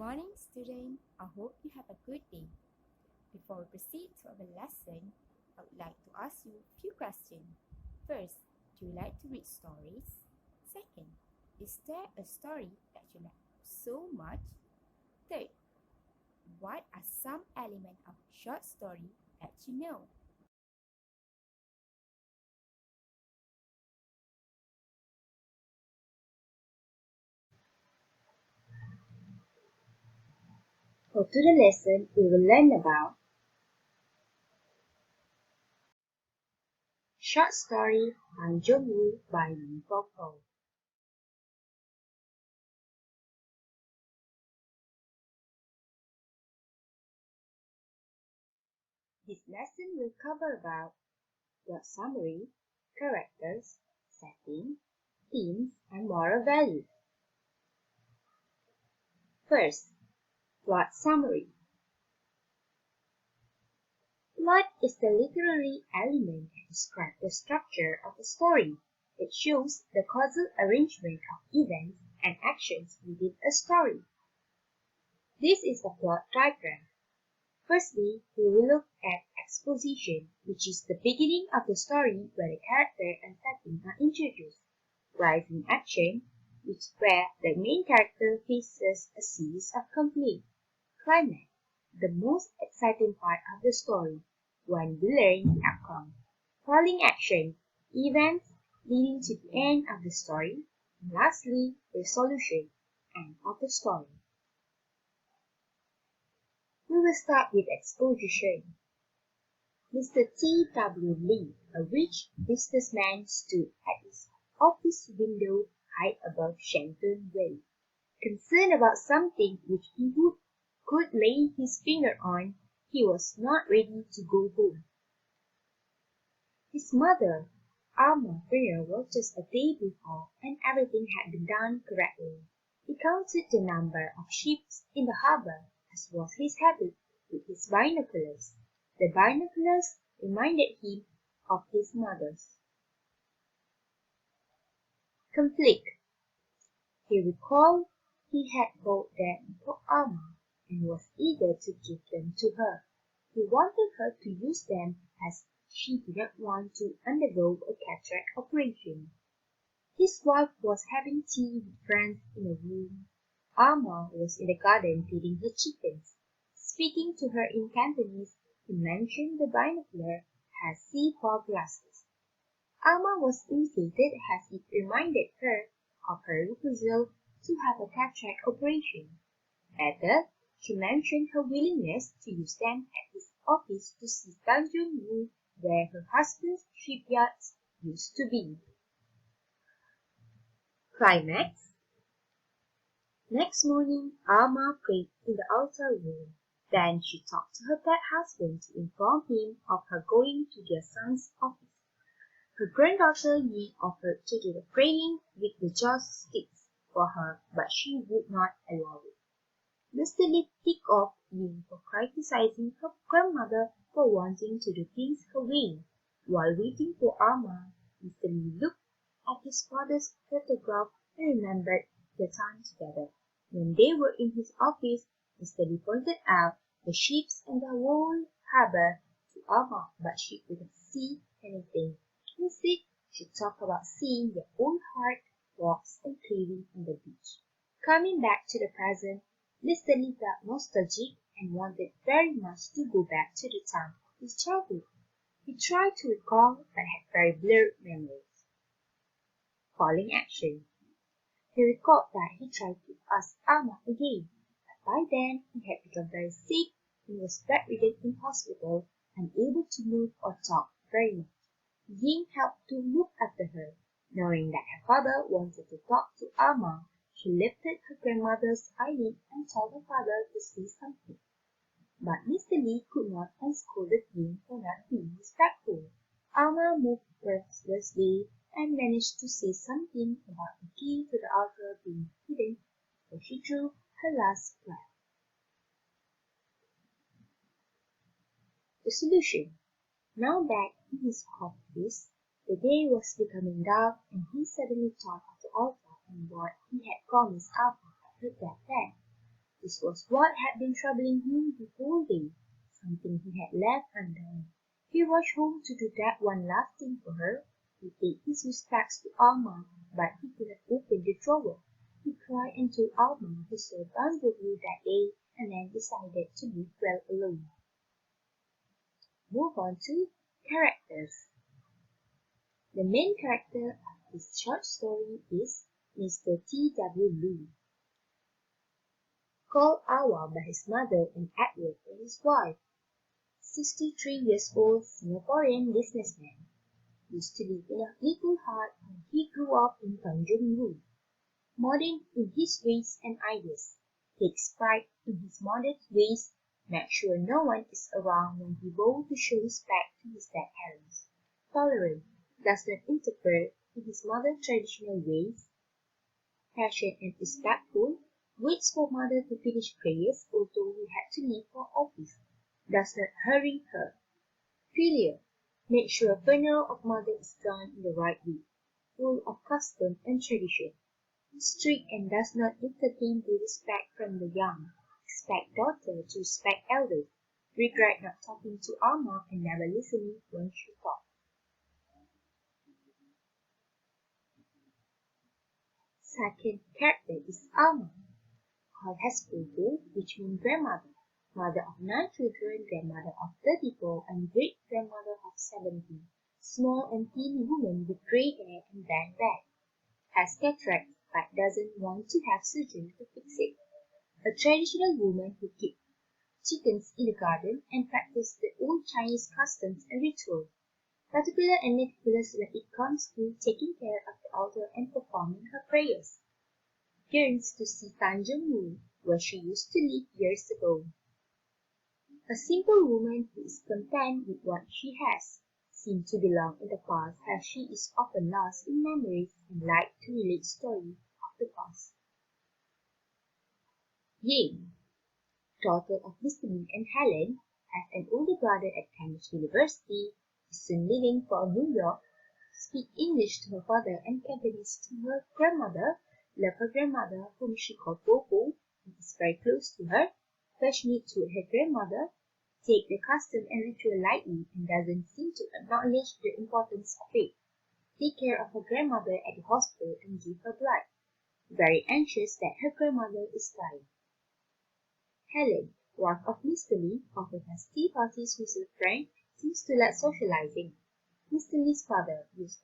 morning, student. I hope you have a good day. Before we proceed to our lesson, I would like to ask you a few questions. First, do you like to read stories? Second, is there a story that you like so much? Third, what are some elements of short story that you know? For today's lesson, we will learn about short story Tanjong Rhu by Minfong Ho. This lesson will cover about plot summary, characters, setting, themes, and moral values. First, plot summary. Plot is the literary element that describes the structure of a story. It shows the causal arrangement of events and actions within a story. This is a plot diagram. Firstly, we will look at exposition, which is the beginning of the story where the character and setting are introduced. Rise in action, which is where the main character faces a series of conflicts. Climax, the most exciting part of the story, when we learn the outcome. Falling action, events leading to the end of the story. And lastly, resolution, end of the story. We will start with exposition. Mr. T. W. Lee, a rich businessman, stood at his office window high above Shenton Way, concerned about something which he could lay his finger on. He was not ready to go home. His mother, Alma's funeral was just a day before, and everything had been done correctly. He counted the number of ships in the harbor, as was his habit, with his binoculars. The binoculars reminded him of his mother's. Conflict. He recalled he had bought them for Alma and was eager to give them to her. He wanted her to use them as she did not want to undergo a cataract operation. His wife was having tea with friends in a room. Alma was in the garden feeding her chickens. Speaking to her in Cantonese, he mentioned the binocular had sea fog glasses. Alma was irritated as it reminded her of her refusal to have a cataract operation. Later, she mentioned her willingness to use them at his office to see Tanjong Rhu, where her husband's shipyards used to be. Climax. Next morning, Alma prayed in the altar room. Then she talked to her pet husband to inform him of her going to their son's office. Her granddaughter Yi offered to do the praying with the joss sticks for her, but she would not allow it. Mr. Li ticked off Yi for criticizing her grandmother for wanting to do things her way. While waiting for Alma, Mr. Li looked at his father's photograph and remembered their time together. When they were in his office, Mr. Li pointed out the ships and the whole harbor to Alma, but she couldn't see anything. Instead, she talked about seeing their own heart, walks, and clearing on the beach. Coming back to the present, Mr. Li felt nostalgic and wanted very much to go back to the time of his childhood. He tried to recall but had very blurred memories. Falling action. He recalled that he tried to ask Alma again, but by then he had become very sick and was bedridden in hospital, unable to move or talk very much. Ying helped to look after her. Knowing that her father wanted to talk to Alma, she lifted her grandmother's eyelid and told her father to say something. But Mr. Li could not and scolded Ying for not being respectful. Alma moved restlessly and managed to say something about the key to the altar being hidden before she drew her last breath. The solution. Now back in his office, the day was becoming dark and he suddenly thought of the altar and what he had promised Alma at her deathbed. This was what had been troubling him the whole day, something he had left undone. He rushed home to do that one last thing for her. He paid his respects to Alma, but he could not open the drawer. He cried and told Alma he saw Tanjong Rhu that day and then decided to live well alone. Move on to characters. The main character of this short story is Mr. T.W. Lu, called Awa by his mother and Edward by his wife. 63 years old Singaporean businessman. Used to live in a little hut when he grew up in Tanjong Rhu. Modern in his ways and ideas. Takes pride in his modest ways. Makes sure no one is around when he goes to show respect to his dead parents. Tolerant. Does not interfere in his mother's traditional ways. Patient and respectful. Waits for mother to finish prayers although he had to leave for office. Does not hurry her. Filial. Make sure funeral of mother is done in the right way. Full of custom and tradition. Strict and does not entertain the respect from the young. Expect daughter to respect elders. Regret not talking to Alma and never listening when she talks. Second character is Alma, called Hesperu, which means grandmother, mother of 9 children, grandmother of 34, and great-grandmother of 70. Small and thin woman with grey hair and bent back. Has cataracts but doesn't want to have surgery to fix it. A traditional woman who keeps chickens in the garden and practices the old Chinese customs and rituals. Particular and meticulous when it comes to taking care of the altar and performing her prayers. Yearns to see Tanjong Rhu, where she used to live years ago. A simple woman who is content with what she has, seems to belong in the past as she is often lost in memories and likes to relate stories of the past. Ying, daughter of Mr. Lee and Helen, has an older brother at Cambridge University, is soon leaving for New York, speaks English to her father and Cantonese to her grandmother, loves her grandmother whom she calls Bobo, and is very close to her, passionate to her grandmother, take the custom and ritual lightly and doesn't seem to acknowledge the importance of it, take care of her grandmother at the hospital and give her blood, very anxious that her grandmother is dying. Helen, wife of Mr. Lee, often has tea parties with her friend, seems to like socializing. Mr. Lee's father used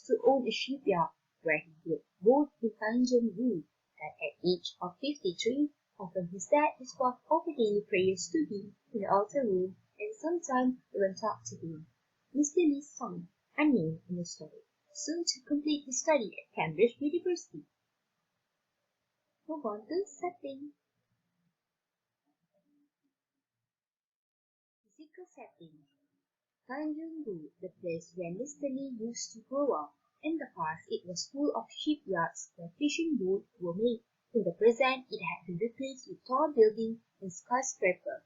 to own a shipyard where he would boat in Tanjong Rhu, that at age of 53, often his dad is walk over daily prayers to him in the altar room and sometimes even talk to him. Mr. Lee's son, unnamed in the story, soon to complete his study at Cambridge University. Move on to setting. Physical setting. Tanjong Rhu, the place where Mr. Lee used to grow up. In the past, it was full of shipyards where fishing boats were made. In the present, it had been replaced with tall buildings and skyscrapers.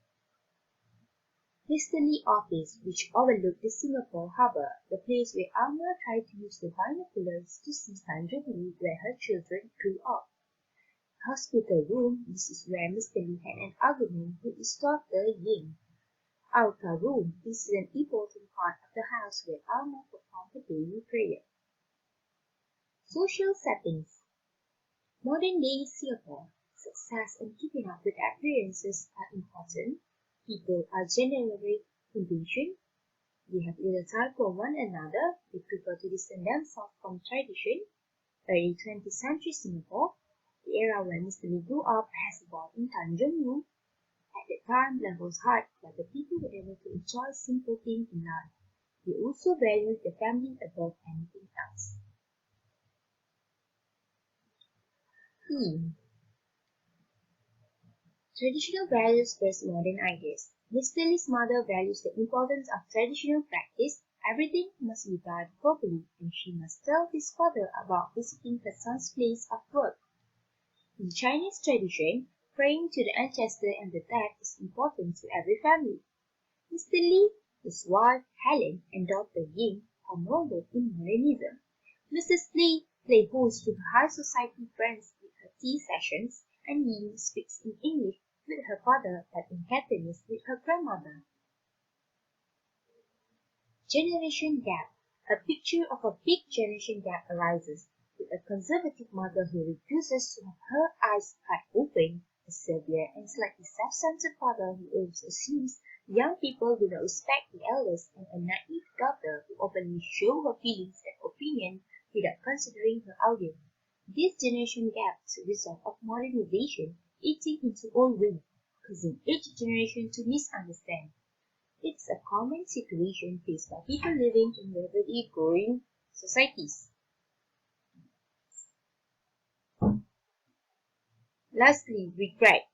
Mr. Lee office, which overlooked the Singapore harbour, the place where Alma tried to use the binoculars to see Tanjong Rhu where her children grew up. Hospital room, this is where Mr. Lee had an argument with his daughter Ying. Altar room, this is an important part of the house where Alma performed her daily prayer. Social settings. Modern day Singapore, success and keeping up with appearances are important. People are generally impatient. They have little time for one another. They prefer to distance themselves from tradition. Early 20th century Singapore, the era when Mr. Lee grew up, has born in Tanjong Rhu. At that time, life was hard, but the people were able to enjoy simple things in life. They also valued the family above anything else. Theme. Traditional values versus modern ideas. Mr. Lee's mother values the importance of traditional practice. Everything must be done properly, and she must tell his father about visiting her son's place of work. In Chinese tradition, praying to the ancestor and the dead is important to every family. Mr. Lee, his wife Helen, and daughter Ying are modeled in modernism. Mrs. Lee played host to her high society friends with her tea sessions and Ying speaks in English with her father but in Cantonese with her grandmother. Generation gap. A picture of a big generation gap arises, with a conservative mother who refuses to have her eyes cut open, a severe and slightly self-centered father who always assumes young people do not respect the elders, and a naive daughter who openly shows her feelings and opinion without considering her audience. This generation gap is a result of modernization eating into old women, causing each generation to misunderstand. It's a common situation faced by people living in rapidly growing societies. Lastly, regret.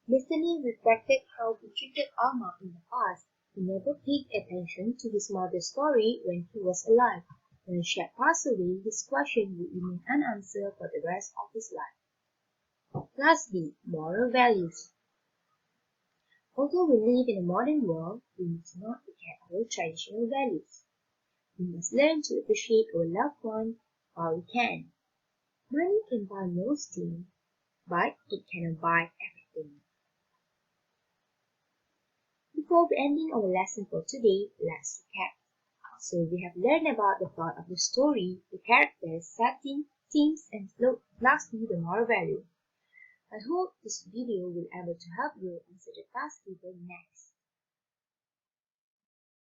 Mr. Lee reflected how he treated Alma in the past. He never paid attention to his mother's story when he was alive. When she had passed away, his question would remain unanswered for the rest of his life. Lastly, moral values. Although we live in a modern world, we must not forget our traditional values. We must learn to appreciate our loved ones while we can. Money can buy most things, but it cannot buy everything. Before ending our lesson for today, let's recap. So we have learned about the plot of the story, the characters, setting, themes, and lastly the moral value. I hope this video will able to help you answer the task given next.